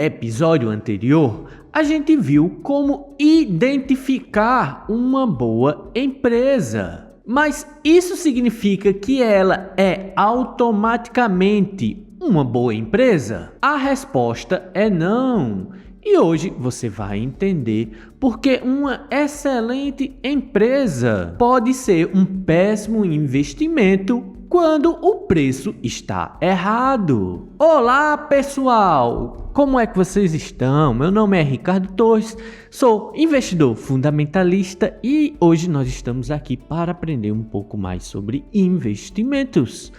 episódio anterior, a gente viu como identificar uma boa empresa. Mas isso significa que ela é automaticamente uma boa empresa? A resposta é não. E hoje você vai entender porque uma excelente empresa pode ser um péssimo investimento quando o preço está errado. Olá, pessoal! Como é que vocês estão? Meu nome é Ricardo Torres, sou investidor fundamentalista e hoje nós estamos aqui para aprender um pouco mais sobre investimentos,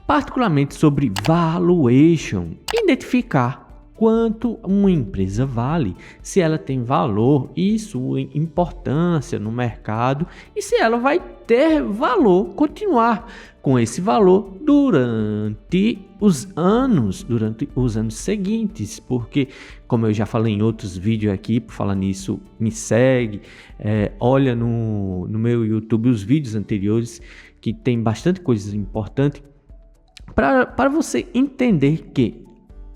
particularmente sobre valuation, identificar quanto uma empresa vale, se ela tem valor e sua importância no mercado e se ela vai ter valor, continuar com esse valor durante os anos seguintes, porque como eu já falei em outros vídeos aqui, por falar nisso, me segue, olha no meu YouTube os vídeos anteriores que tem bastante coisas importantes para você entender que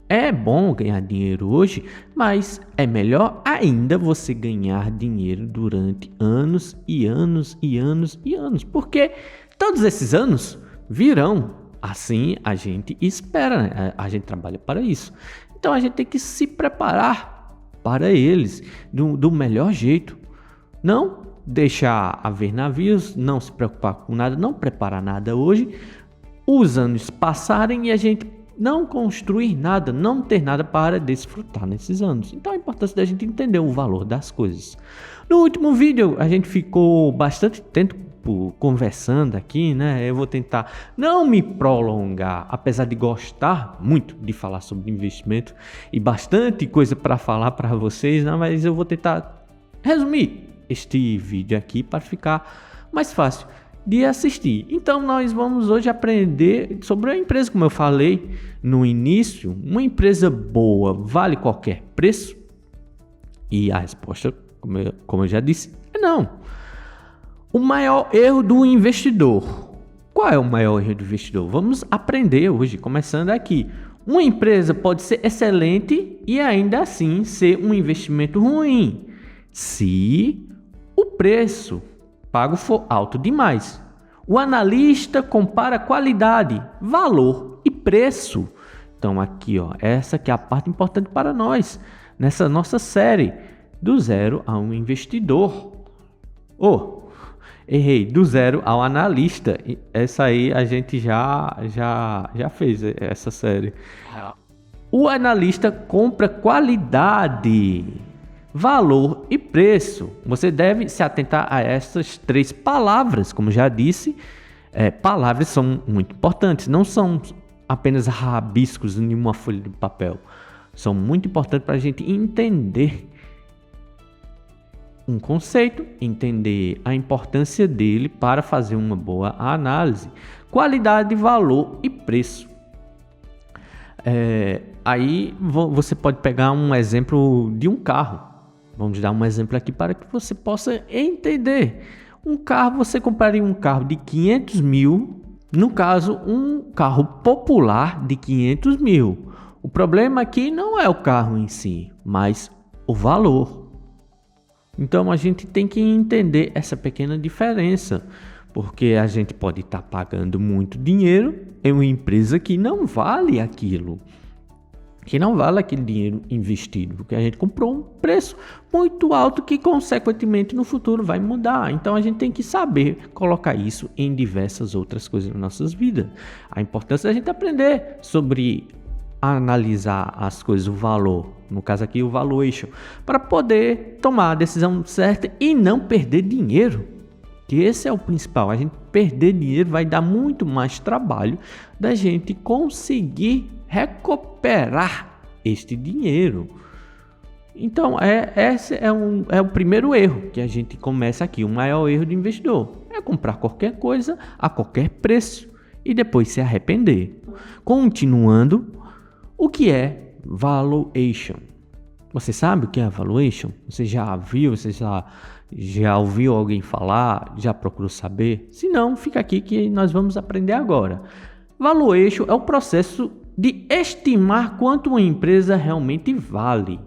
é bom ganhar dinheiro hoje, mas é melhor ainda você ganhar dinheiro durante anos e anos e anos e anos, porque todos esses anos virão, assim a gente espera, né? A gente trabalha para isso. Então a gente tem que se preparar para eles do melhor jeito. Não deixar haver navios, não se preocupar com nada, não preparar nada hoje, os anos passarem e a gente não construir nada, não ter nada para desfrutar nesses anos. Então a importância da gente entender o valor das coisas. No último vídeo a gente ficou bastante tempo conversando aqui, né? Eu vou tentar não me prolongar, apesar de gostar muito de falar sobre investimento e bastante coisa para falar para vocês, né? Mas eu vou tentar resumir este vídeo aqui para ficar mais fácil de assistir. Então nós vamos hoje aprender sobre a empresa, como eu falei no início. Uma empresa boa vale qualquer preço? E a resposta, como eu já disse, é não. O maior erro do investidor. Qual é o maior erro do investidor? Vamos aprender hoje, começando aqui. Uma empresa pode ser excelente e ainda assim ser um investimento ruim, se o preço pago for alto demais. O analista compara qualidade, valor e preço. Então aqui, ó, essa que é a parte importante para nós nessa nossa série do zero a um investidor. Errei, do zero ao analista. Essa aí a gente já fez essa série. O analista compra qualidade, valor e preço. Você deve se atentar a essas três palavras. Como já disse, palavras são muito importantes. Não são apenas rabiscos em uma folha de papel. São muito importantes para a gente entender um conceito, entender a importância dele para fazer uma boa análise. Qualidade, valor e preço. Aí você pode pegar um exemplo de um carro. Vamos dar um exemplo aqui para que você possa entender. Um carro, você compraria um carro de 500 mil, no caso, um carro popular de 500 mil. O problema aqui não é o carro em si, mas o valor. Então a gente tem que entender essa pequena diferença, porque a gente pode estar pagando muito dinheiro em uma empresa que não vale aquilo. Que não vale aquele dinheiro investido, porque a gente comprou um preço muito alto que consequentemente no futuro vai mudar. Então a gente tem que saber colocar isso em diversas outras coisas nas nossas vidas. A importância da gente aprender sobre analisar as coisas, o valor, no caso aqui o valuation, para poder tomar a decisão certa e não perder dinheiro. Que esse é o principal. A gente perder dinheiro vai dar muito mais trabalho da gente conseguir recuperar este dinheiro. Então esse é o primeiro erro que a gente começa aqui. O maior erro do investidor é comprar qualquer coisa a qualquer preço e depois se arrepender. Continuando, o que é valuation? Você sabe o que é valuation? Você já viu? Você já ouviu alguém falar? Já procurou saber? Se não, fica aqui que nós vamos aprender agora. Valuation é o processo de estimar quanto uma empresa realmente vale,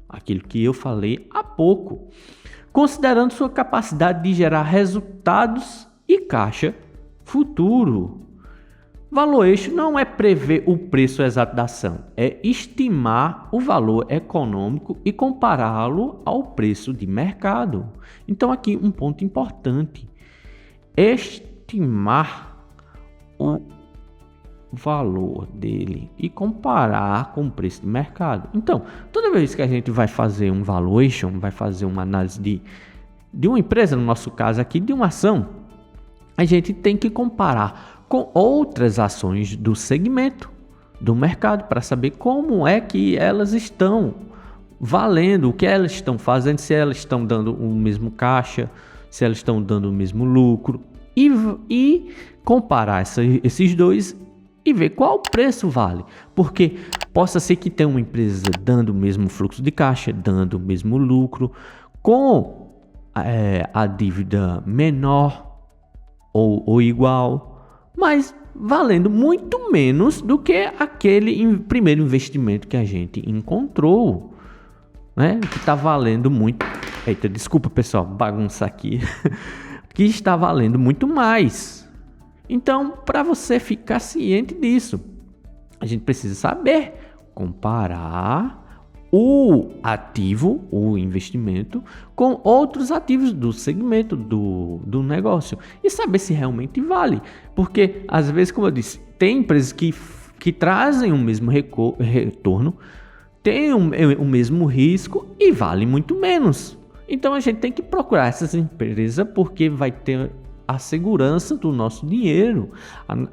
aquilo que eu falei há pouco, considerando sua capacidade de gerar resultados e caixa futuro. Valuation não é prever o preço exato da ação, é estimar o valor econômico e compará-lo ao preço de mercado. Então aqui um ponto importante, estimar o valor dele e comparar com o preço de mercado. Então, toda vez que a gente vai fazer um valuation, vai fazer uma análise de uma empresa, no nosso caso aqui, de uma ação, a gente tem que comparar com outras ações do segmento, do mercado, para saber como é que elas estão valendo, o que elas estão fazendo, se elas estão dando o mesmo caixa, se elas estão dando o mesmo lucro, e comparar esses dois e ver qual preço vale, porque possa ser que tenha uma empresa dando o mesmo fluxo de caixa, dando o mesmo lucro, com a dívida menor ou igual, mas valendo muito menos do que aquele primeiro investimento que a gente encontrou, né? Que está valendo muito. Eita, desculpa pessoal, bagunça aqui. Que está valendo muito mais. Então, para você ficar ciente disso, a gente precisa saber comparar o ativo, o investimento, com outros ativos do segmento do negócio e saber se realmente vale. Porque, às vezes, como eu disse, tem empresas que trazem o mesmo retorno, têm o mesmo risco e valem muito menos. Então, a gente tem que procurar essas empresas porque vai ter a segurança do nosso dinheiro,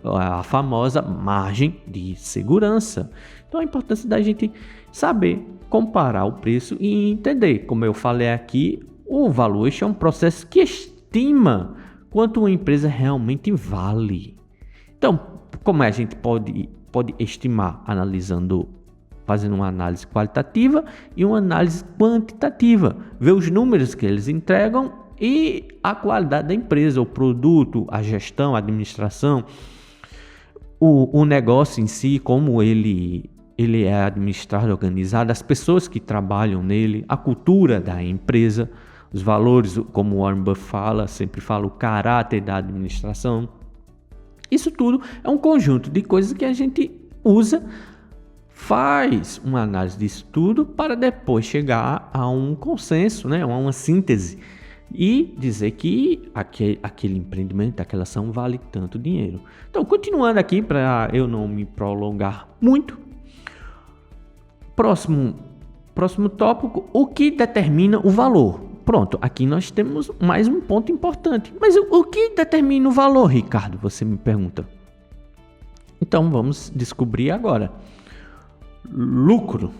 a famosa margem de segurança. Então, a importância da gente saber comparar o preço e entender. Como eu falei aqui, o valuation é um processo que estima quanto uma empresa realmente vale. Então, como a gente pode estimar fazendo uma análise qualitativa e uma análise quantitativa, ver os números que eles entregam e a qualidade da empresa, o produto, a gestão, a administração, o negócio em si, como ele é administrado, organizado, as pessoas que trabalham nele, a cultura da empresa, os valores, como o Warren Buffett sempre fala, o caráter da administração. Isso tudo é um conjunto de coisas que a gente usa, faz uma análise disso tudo para depois chegar a um consenso, né? A uma síntese e dizer que aquele empreendimento, aquela ação vale tanto dinheiro. Então, continuando aqui para eu não me prolongar muito, próximo tópico, o que determina o valor? Pronto, aqui nós temos mais um ponto importante. Mas o que determina o valor, Ricardo? Você me pergunta. Então, vamos descobrir agora. Lucro.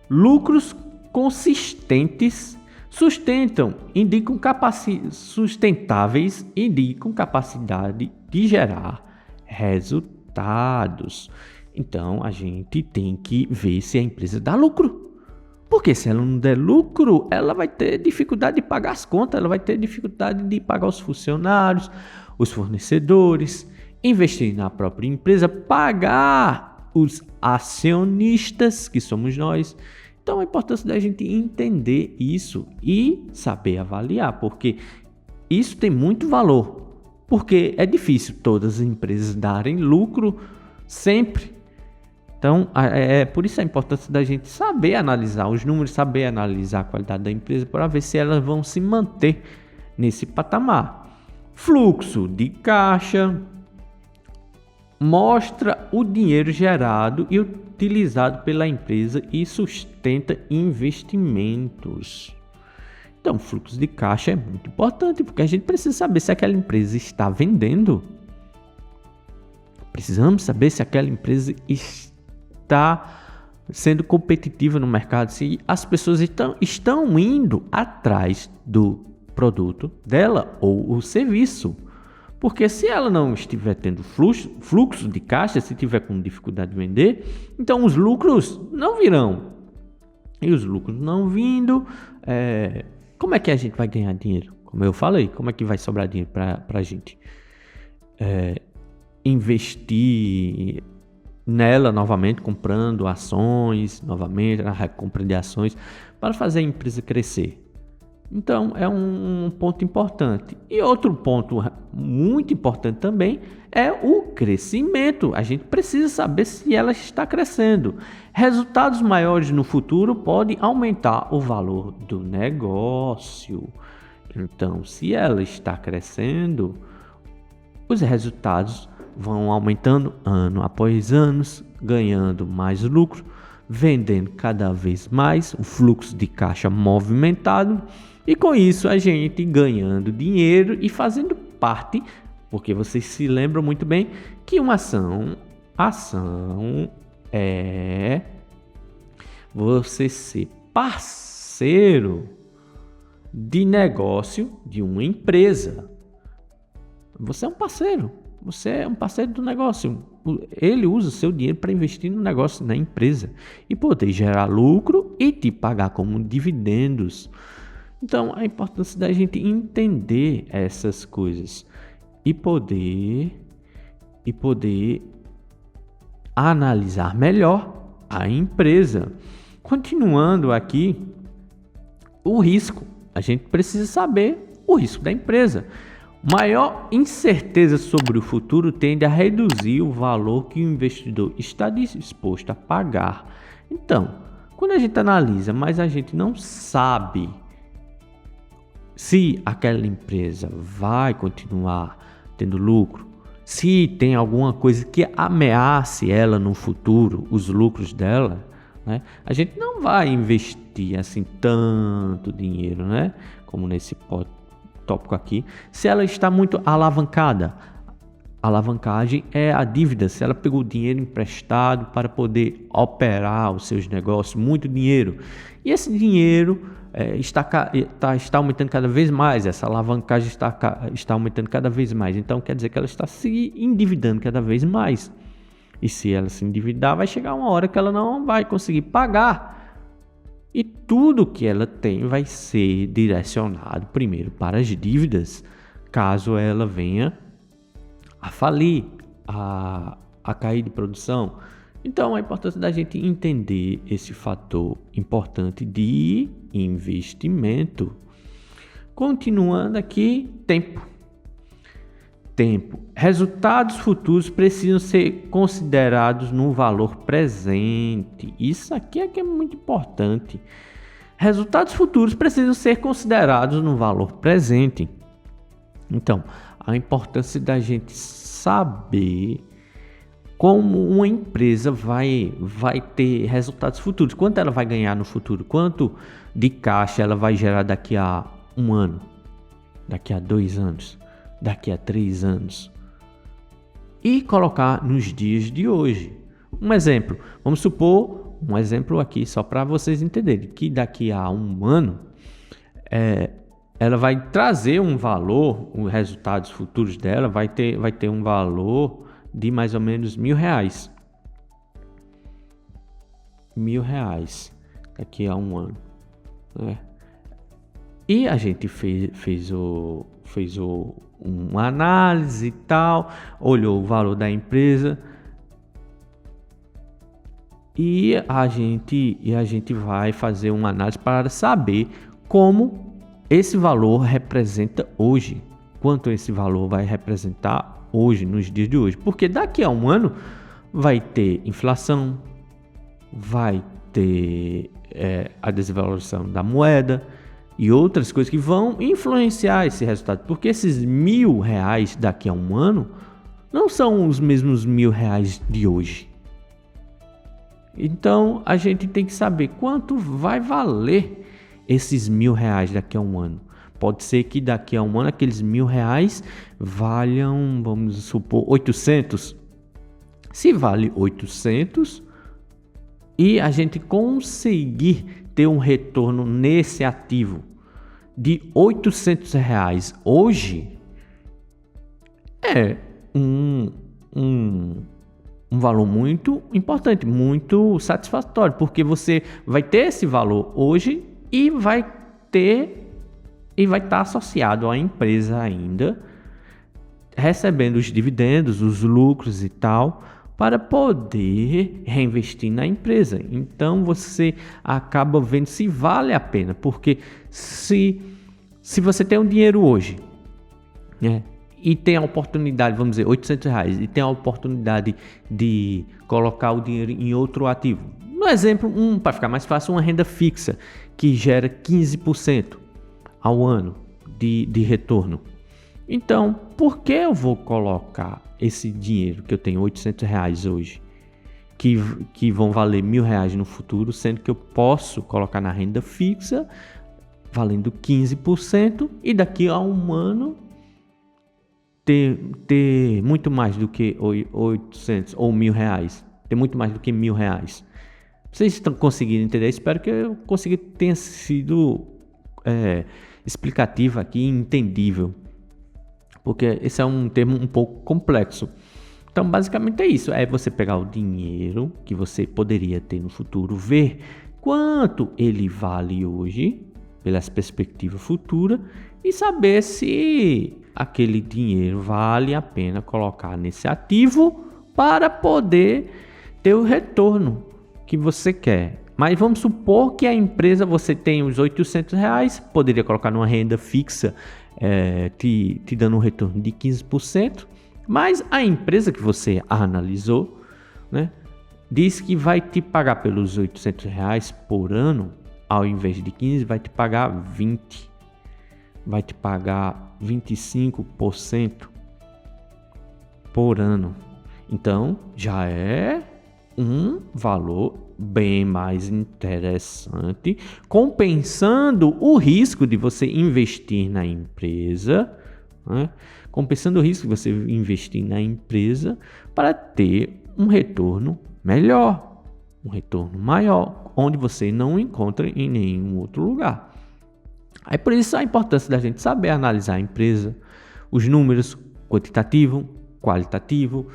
Lucros consistentes sustentáveis indicam capacidade de gerar resultados. Então, a gente tem que ver se a empresa dá lucro. Porque se ela não der lucro, ela vai ter dificuldade de pagar as contas, ela vai ter dificuldade de pagar os funcionários, os fornecedores, investir na própria empresa, pagar os acionistas, que somos nós. Então, a importância da gente entender isso e saber avaliar, porque isso tem muito valor. Porque é difícil todas as empresas darem lucro sempre. Então, é por isso a importância da gente saber analisar os números, saber analisar a qualidade da empresa para ver se elas vão se manter nesse patamar. Fluxo de caixa mostra o dinheiro gerado e utilizado pela empresa e sustenta investimentos. Então, fluxo de caixa é muito importante porque a gente precisa saber se aquela empresa está vendendo. Precisamos saber se aquela empresa está sendo competitiva no mercado, se as pessoas estão indo atrás do produto dela ou o serviço. Porque se ela não estiver tendo fluxo de caixa, se tiver com dificuldade de vender, então os lucros não virão. E os lucros não vindo, como é que a gente vai ganhar dinheiro? Como eu falei, como é que vai sobrar dinheiro para a gente? Investir nela novamente, comprando ações, novamente, a recompra de ações, para fazer a empresa crescer. Então, é um ponto importante. E outro ponto muito importante também é o crescimento. A gente precisa saber se ela está crescendo. Resultados maiores no futuro podem aumentar o valor do negócio. Então, se ela está crescendo, os resultados vão aumentando ano após ano, ganhando mais lucro, vendendo cada vez mais, o fluxo de caixa movimentado, e com isso a gente ganhando dinheiro e fazendo parte, porque vocês se lembram muito bem que uma ação é você ser parceiro de negócio de uma empresa. Você é um parceiro. Você é um parceiro do negócio. Ele usa o seu dinheiro para investir no negócio, na empresa, e poder gerar lucro e te pagar como dividendos. Então, a importância da gente entender essas coisas e poder analisar melhor a empresa. Continuando aqui, o risco. A gente precisa saber o risco da empresa. Maior incerteza sobre o futuro tende a reduzir o valor que o investidor está disposto a pagar. Então, quando a gente analisa, mas a gente não sabe se aquela empresa vai continuar tendo lucro, se tem alguma coisa que ameace ela no futuro, os lucros dela, né? A gente não vai investir assim tanto dinheiro, né? Como nesse tópico aqui, se ela está muito alavancada. Alavancagem é a dívida, se ela pegou dinheiro emprestado para poder operar os seus negócios, muito dinheiro, e esse dinheiro está aumentando cada vez mais, essa alavancagem está aumentando cada vez mais, então quer dizer que ela está se endividando cada vez mais, e se ela se endividar, vai chegar uma hora que ela não vai conseguir pagar. E tudo que ela tem vai ser direcionado primeiro para as dívidas, caso ela venha a falir, a cair de produção. Então, a importância da gente entender esse fator importante de investimento. Continuando aqui, tempo. Resultados futuros precisam ser considerados no valor presente. Isso aqui é que é muito importante. Resultados futuros precisam ser considerados no valor presente. Então, a importância da gente saber como uma empresa vai ter resultados futuros. Quanto ela vai ganhar no futuro? Quanto de caixa ela vai gerar daqui a 1 ano? Daqui a 2 anos? Daqui a 3 anos, e colocar nos dias de hoje. Um exemplo, vamos supor, um exemplo aqui só para vocês entenderem, que daqui a 1 ano ela vai trazer um valor, os resultados futuros dela vai ter um valor de mais ou menos R$1.000. R$1.000 daqui a 1 ano, né? E a gente fez uma análise e tal, olhou o valor da empresa e a gente vai fazer uma análise para saber como esse valor representa hoje, quanto esse valor vai representar hoje, nos dias de hoje, porque daqui a 1 ano vai ter inflação, vai ter a desvalorização da moeda e outras coisas que vão influenciar esse resultado, porque esses R$1.000 daqui a 1 ano não são os mesmos R$1.000 de hoje. Então a gente tem que saber quanto vai valer esses R$1.000 daqui a 1 ano. Pode ser que daqui a 1 ano aqueles R$1.000 valham, vamos supor, 800. Se vale 800 e a gente conseguir ter um retorno nesse ativo de R$800 hoje, é um valor muito importante, muito satisfatório, porque você vai ter esse valor hoje e vai estar associado à empresa ainda, recebendo os dividendos, os lucros e tal, para poder reinvestir na empresa. Então você acaba vendo se vale a pena, porque se você tem um dinheiro hoje, né, e tem a oportunidade, vamos dizer, R$800, e tem a oportunidade de colocar o dinheiro em outro ativo. No exemplo, para ficar mais fácil, uma renda fixa que gera 15% ao ano de retorno. Então, por que eu vou colocar esse dinheiro que eu tenho R$800 hoje, que vão valer R$1.000 no futuro, sendo que eu posso colocar na renda fixa valendo 15% e daqui a um ano ter muito mais do que 800 ou R$1.000, ter muito mais do que R$1.000. Vocês estão conseguindo entender? Espero que eu consiga ter sido explicativo aqui e entendível, porque esse é um termo um pouco complexo. Então, basicamente é isso, é você pegar o dinheiro que você poderia ter no futuro, ver quanto ele vale hoje, pelas perspectivas futuras, e saber se aquele dinheiro vale a pena colocar nesse ativo para poder ter o retorno que você quer. Mas vamos supor que a empresa, você tem os R$800, poderia colocar numa renda fixa, te dando um retorno de 15%, mas a empresa que você analisou, né, diz que vai te pagar pelos R$800 por ano, ao invés de 15, vai te pagar 20, vai te pagar 25% por ano. Então, já é um valor bem mais interessante, compensando o risco de você investir na empresa, né? Compensando o risco de você investir na empresa para ter um retorno melhor, um retorno maior, onde você não encontra em nenhum outro lugar. Aí por isso a importância da gente saber analisar a empresa, os números quantitativo, qualitativo,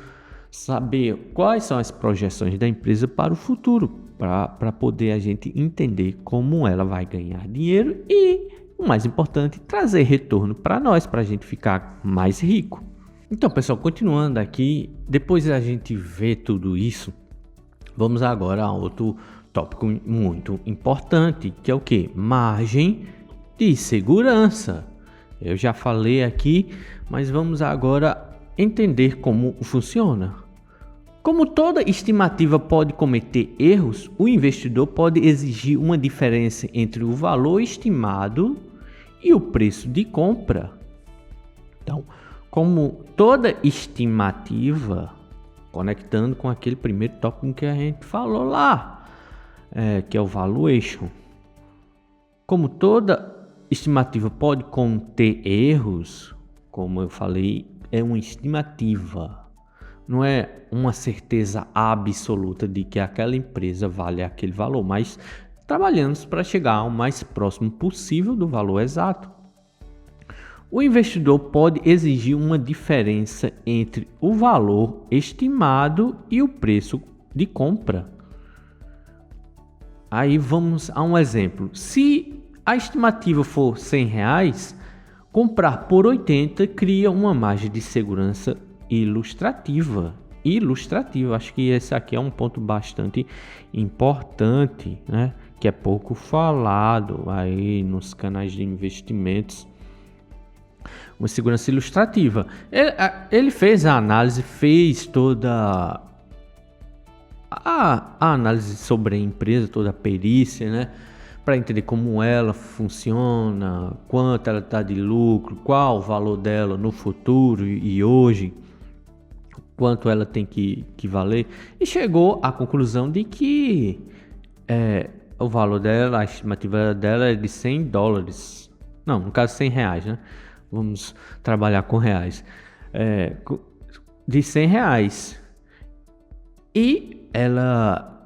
saber quais são as projeções da empresa para o futuro, para poder a gente entender como ela vai ganhar dinheiro e, o mais importante, trazer retorno para nós, para a gente ficar mais rico. Então, pessoal, continuando aqui, depois da gente ver tudo isso, vamos agora a outro tópico muito importante, que é o que? Margem de segurança. Eu já falei aqui, mas vamos agora entender como funciona. Como toda estimativa pode cometer erros, o investidor pode exigir uma diferença entre o valor estimado e o preço de compra. Então, como toda estimativa, conectando com aquele primeiro tópico que a gente falou lá, que é o valuation. Como toda estimativa pode conter erros, como eu falei, é uma estimativa. Não é uma certeza absoluta de que aquela empresa vale aquele valor, mas trabalhamos para chegar ao mais próximo possível do valor exato. O investidor pode exigir uma diferença entre o valor estimado e o preço de compra. Aí vamos a um exemplo. Se a estimativa for R$100, comprar por 80 cria uma margem de segurança ilustrativa. Acho que esse aqui é um ponto bastante importante, né? Que é pouco falado aí nos canais de investimentos. Uma segurança ilustrativa. Ele fez a análise, fez toda a análise sobre a empresa, toda a perícia, né? Para entender como ela funciona, quanto ela está de lucro, qual o valor dela no futuro e hoje, quanto ela tem que valer, e chegou à conclusão de que o valor dela, a estimativa dela é de $100. Não, no caso R$100, né? Vamos trabalhar com reais. De R$100. E ela,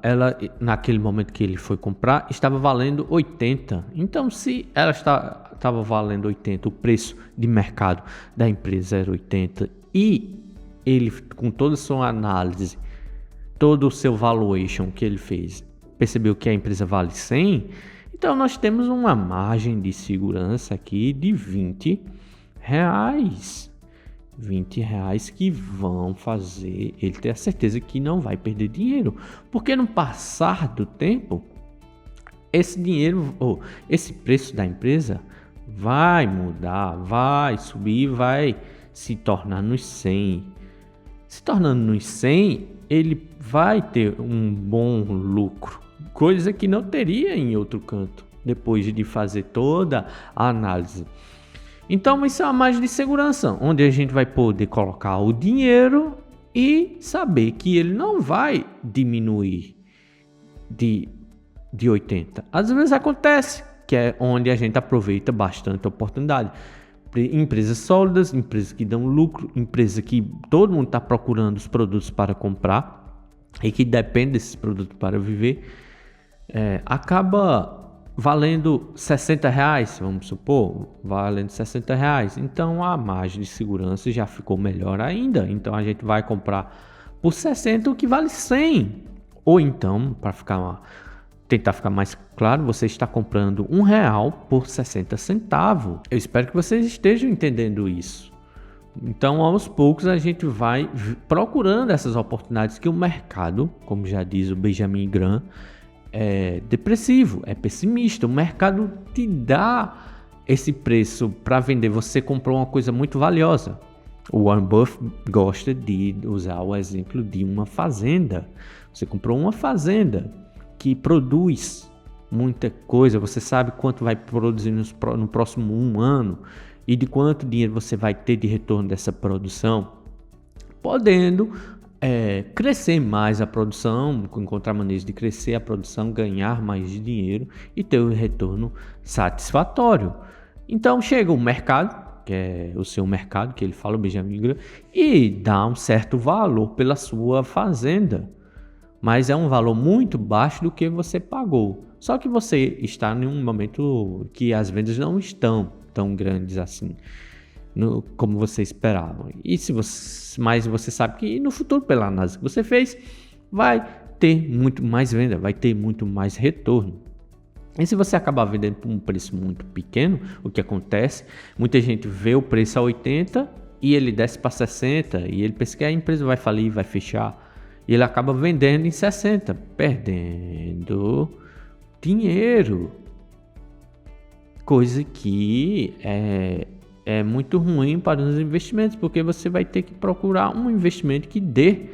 naquele momento que ele foi comprar, estava valendo 80. Então, se ela estava valendo 80, o preço de mercado da empresa era 80, e ele, com toda a sua análise, todo o seu valuation que ele fez, percebeu que a empresa vale 100, então nós temos uma margem de segurança aqui de R$20. R$ 20 que vão fazer ele ter a certeza que não vai perder dinheiro. Porque no passar do tempo, esse dinheiro, ou esse preço da empresa vai mudar, vai subir, vai se tornar nos 100. Se tornando nos 100, ele vai ter um bom lucro, coisa que não teria em outro canto, depois de fazer toda a análise. Então, isso é uma margem de segurança, onde a gente vai poder colocar o dinheiro e saber que ele não vai diminuir de 80. Às vezes acontece, que é onde a gente aproveita bastante a oportunidade. Empresas sólidas, empresas que dão lucro, empresas que todo mundo está procurando os produtos para comprar e que depende desses produtos para viver, acaba valendo R$60, vamos supor, valendo R$60. Então a margem de segurança já ficou melhor ainda. Então a gente vai comprar por 60 o que vale 100. Ou então, para tentar ficar mais claro, você está comprando R$1 por 60 centavos. Eu espero que vocês estejam entendendo isso. Então, aos poucos, a gente vai procurando essas oportunidades que o mercado, como já diz o Benjamin Graham, é depressivo, é pessimista. O mercado te dá esse preço para vender. Você comprou uma coisa muito valiosa. O Warren Buffett gosta de usar o exemplo de uma fazenda. Você comprou uma fazenda que produz muita coisa. Você sabe quanto vai produzir no próximo 1 ano e de quanto dinheiro você vai ter de retorno dessa produção, podendo crescer mais a produção, encontrar maneiras de crescer a produção, ganhar mais dinheiro e ter um retorno satisfatório. Então chega o mercado, que é o seu mercado, que ele fala, o Benjamin Graham, e dá um certo valor pela sua fazenda, mas é um valor muito baixo do que você pagou. Só que você está em um momento que as vendas não estão tão grandes assim, como você esperava. Mas você sabe que no futuro, pela análise que você fez, vai ter muito mais venda, vai ter muito mais retorno. E se você acabar vendendo por um preço muito pequeno, o que acontece? Muita gente vê o preço a 80 e ele desce para 60 e ele pensa que a empresa vai falir, vai fechar. E ele acaba vendendo em 60, perdendo dinheiro. Coisa que é muito ruim para os investimentos, porque você vai ter que procurar um investimento que dê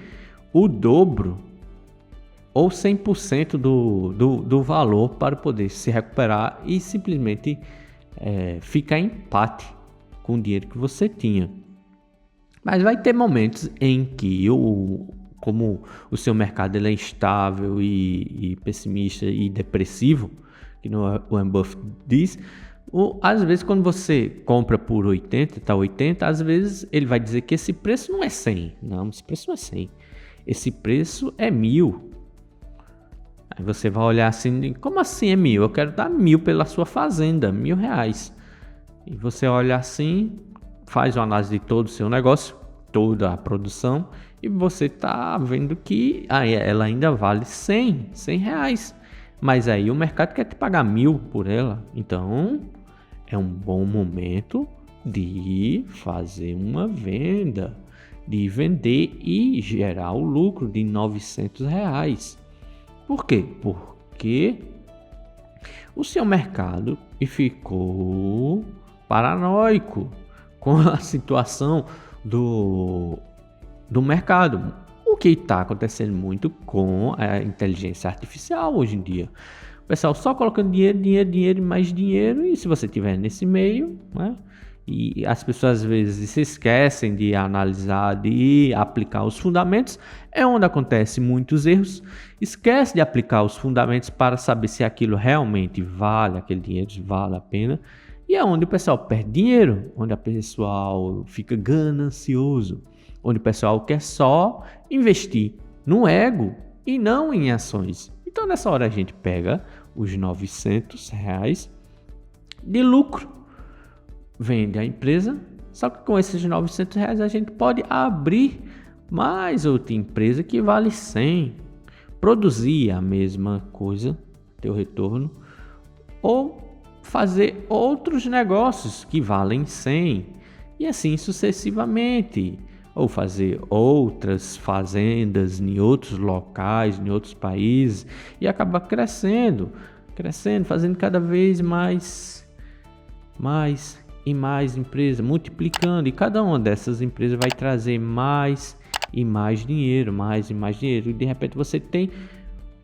o dobro ou 100% do valor para poder se recuperar e simplesmente ficar em empate com o dinheiro que você tinha. Mas vai ter momentos em que como o seu mercado ele é instável e pessimista e depressivo, que o Warren Buffett diz, às vezes quando você compra por 80, tá 80, às vezes ele vai dizer que esse preço não é 100. Não, esse preço não é 100. Esse preço é 1.000. Aí você vai olhar assim, como assim é 1.000? Eu quero dar 1.000 pela sua fazenda, R$1.000. E você olha assim, faz uma análise de todo o seu negócio, toda a produção, e você tá vendo que ela ainda vale 100 reais. Mas aí o mercado quer te pagar 1.000 por ela. Então é um bom momento de fazer uma venda, de vender e gerar o lucro de R$900. Por quê? Porque o seu mercado ficou paranoico com a situação do mercado. O que está acontecendo muito com a inteligência artificial hoje em dia. O pessoal só colocando dinheiro e mais dinheiro, e se você estiver nesse meio, né? E as pessoas às vezes se esquecem de analisar, de aplicar os fundamentos, é onde acontecem muitos erros. Esquece de aplicar os fundamentos para saber se aquilo realmente vale, aquele dinheiro vale a pena. E é onde o pessoal perde dinheiro, onde o pessoal fica ganancioso, onde o pessoal quer só investir no ego e não em ações. Então nessa hora a gente pega os R$900 de lucro, vende a empresa, só que com esses R$900 a gente pode abrir mais outra empresa que vale 100, produzir a mesma coisa, ter o retorno, ou fazer outros negócios que valem 100. e assim sucessivamente. Ou fazer outras fazendas em outros locais, em outros países, e acabar crescendo, fazendo cada vez mais e mais empresas, multiplicando, e cada uma dessas empresas vai trazer mais e mais dinheiro, e de repente você tem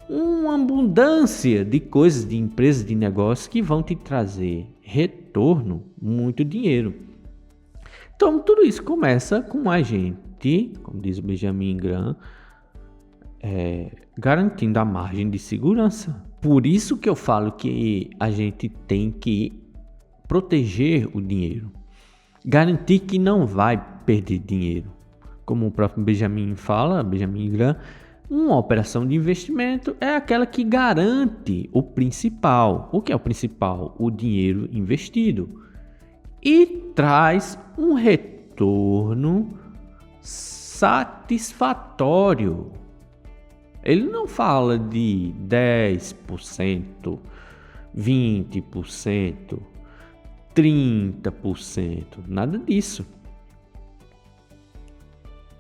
uma abundância de coisas, de empresas, de negócios que vão te trazer retorno, muito dinheiro. Então, tudo isso começa com a gente, como diz o Benjamin Graham, garantindo a margem de segurança. Por isso que eu falo que a gente tem que proteger o dinheiro, garantir que não vai perder dinheiro. Como o próprio Benjamin Graham, uma operação de investimento é aquela que garante o principal. O que é o principal? O dinheiro investido. E traz um retorno satisfatório. Ele não fala de 10%, 20%, 30%, nada disso.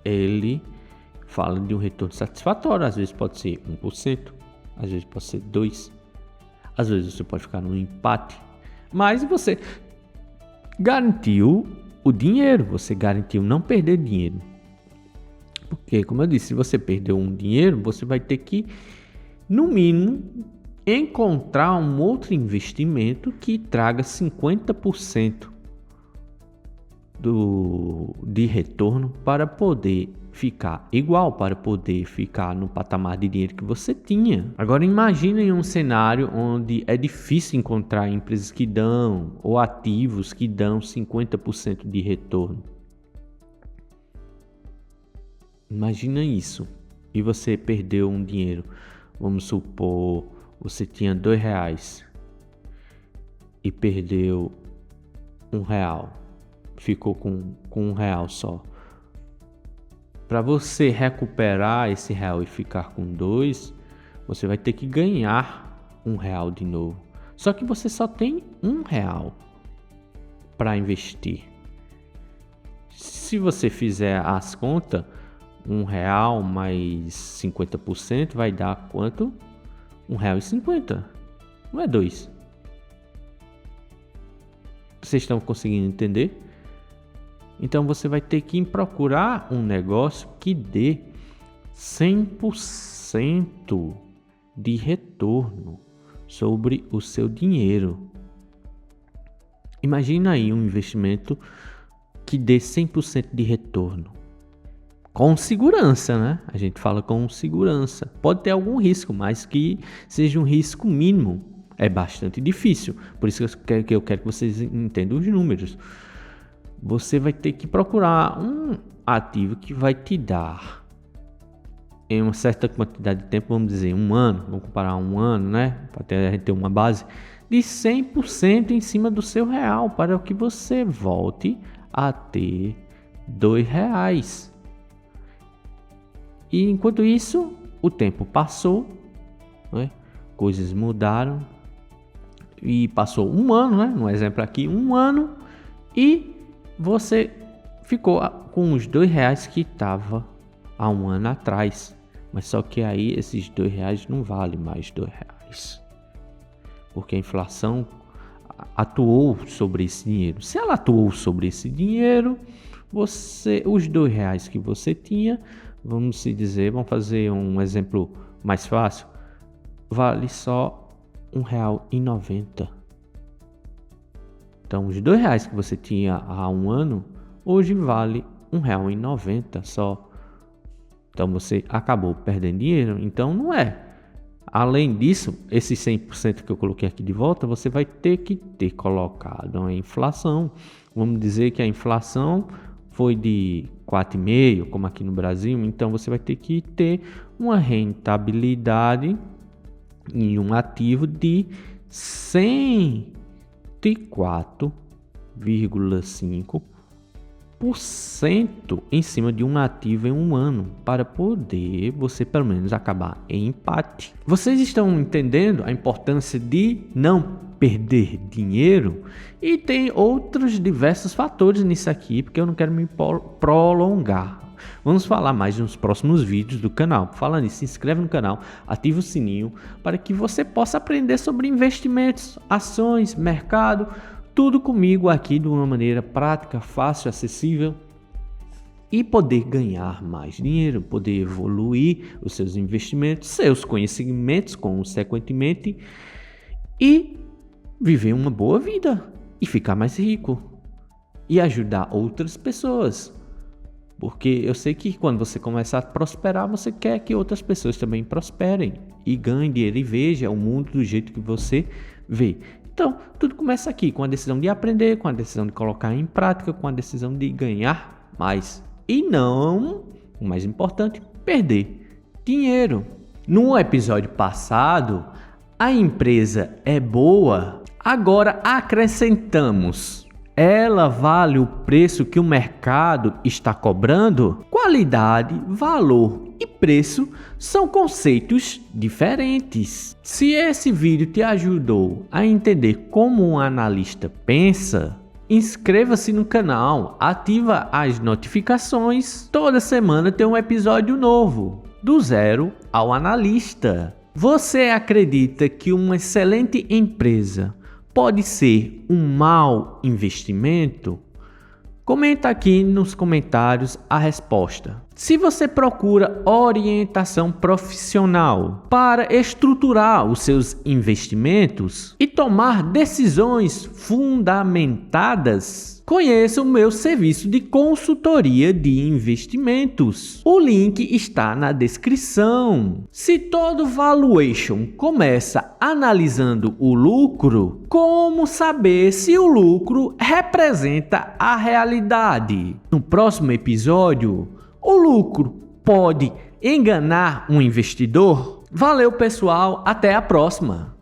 Ele fala de um retorno satisfatório, às vezes pode ser 1%, às vezes pode ser 2%, às vezes você pode ficar num empate, mas você garantiu o dinheiro, você garantiu não perder dinheiro. Porque, como eu disse, se você perdeu um dinheiro, você vai ter que, no mínimo, encontrar um outro investimento que traga 50% de retorno para poder ficar igual, para poder ficar no patamar de dinheiro que você tinha. Agora imagine um cenário onde é difícil encontrar empresas que dão, ou ativos que dão 50% de retorno. Imagina isso, e você perdeu um dinheiro. Vamos supor, você tinha R$2 e perdeu R$1, ficou com R$1 só. Para você recuperar esse real e ficar com 2, você vai ter que ganhar R$1 de novo. Só que você só tem R$1 para investir. Se você fizer as contas, R$1 mais 50% vai dar quanto? R$1,50. Não é 2. Vocês estão conseguindo entender? Então você vai ter que procurar um negócio que dê 100% de retorno sobre o seu dinheiro. Imagina aí um investimento que dê 100% de retorno. Com segurança, né? A gente fala com segurança. Pode ter algum risco, mas que seja um risco mínimo. É bastante difícil. Por isso que eu quero que vocês entendam os números. Você vai ter que procurar um ativo que vai te dar, em uma certa quantidade de tempo, vamos dizer, um ano, vamos comparar um ano, né? Para a gente ter uma base de 100% em cima do seu real, para que você volte a ter R$2. E enquanto isso, o tempo passou, né? Coisas mudaram, e passou um ano, né? No exemplo aqui, um ano, e você ficou com os R$2 que estava há um ano atrás. Mas só que aí esses R$2 não valem mais R$2. Porque a inflação atuou sobre esse dinheiro. Se ela atuou sobre esse dinheiro, os R$2 que você tinha, vamos fazer um exemplo mais fácil, vale só R$1,90. Então, os R$2 que você tinha há um ano, hoje vale R$1,90 só. Então, você acabou perdendo dinheiro. Então, não é. Além disso, esse 100% que eu coloquei aqui de volta, você vai ter que ter colocado a inflação. Vamos dizer que a inflação foi de 4,5%, como aqui no Brasil. Então, você vai ter que ter uma rentabilidade em um ativo de 104,5% em cima de um ativo em um ano, para poder você pelo menos acabar em empate. Vocês estão entendendo a importância de não perder dinheiro, e tem outros diversos fatores nisso aqui, porque eu não quero me prolongar. Vamos falar mais nos próximos vídeos do canal. Falando nisso, se inscreve no canal, ativa o sininho para que você possa aprender sobre investimentos, ações, mercado, tudo comigo aqui de uma maneira prática, fácil, acessível, e poder ganhar mais dinheiro, poder evoluir os seus investimentos, seus conhecimentos, consequentemente, e viver uma boa vida e ficar mais rico e ajudar outras pessoas. Porque eu sei que quando você começar a prosperar, você quer que outras pessoas também prosperem e ganhem dinheiro e vejam o mundo do jeito que você vê. Então, tudo começa aqui, com a decisão de aprender, com a decisão de colocar em prática, com a decisão de ganhar mais. E não, o mais importante, perder dinheiro. No episódio passado, a empresa é boa. Agora acrescentamos: ela vale o preço que o mercado está cobrando? Qualidade, valor e preço são conceitos diferentes. Se esse vídeo te ajudou a entender como um analista pensa, inscreva-se no canal, ativa as notificações. Toda semana tem um episódio novo, do zero ao analista. Você acredita que uma excelente empresa pode ser um mau investimento? Comenta aqui nos comentários a resposta. Se você procura orientação profissional para estruturar os seus investimentos e tomar decisões fundamentadas, conheça o meu serviço de consultoria de investimentos. O link está na descrição. Se todo valuation começa analisando o lucro, como saber se o lucro representa a realidade? No próximo episódio, o lucro pode enganar um investidor? Valeu, pessoal, até a próxima!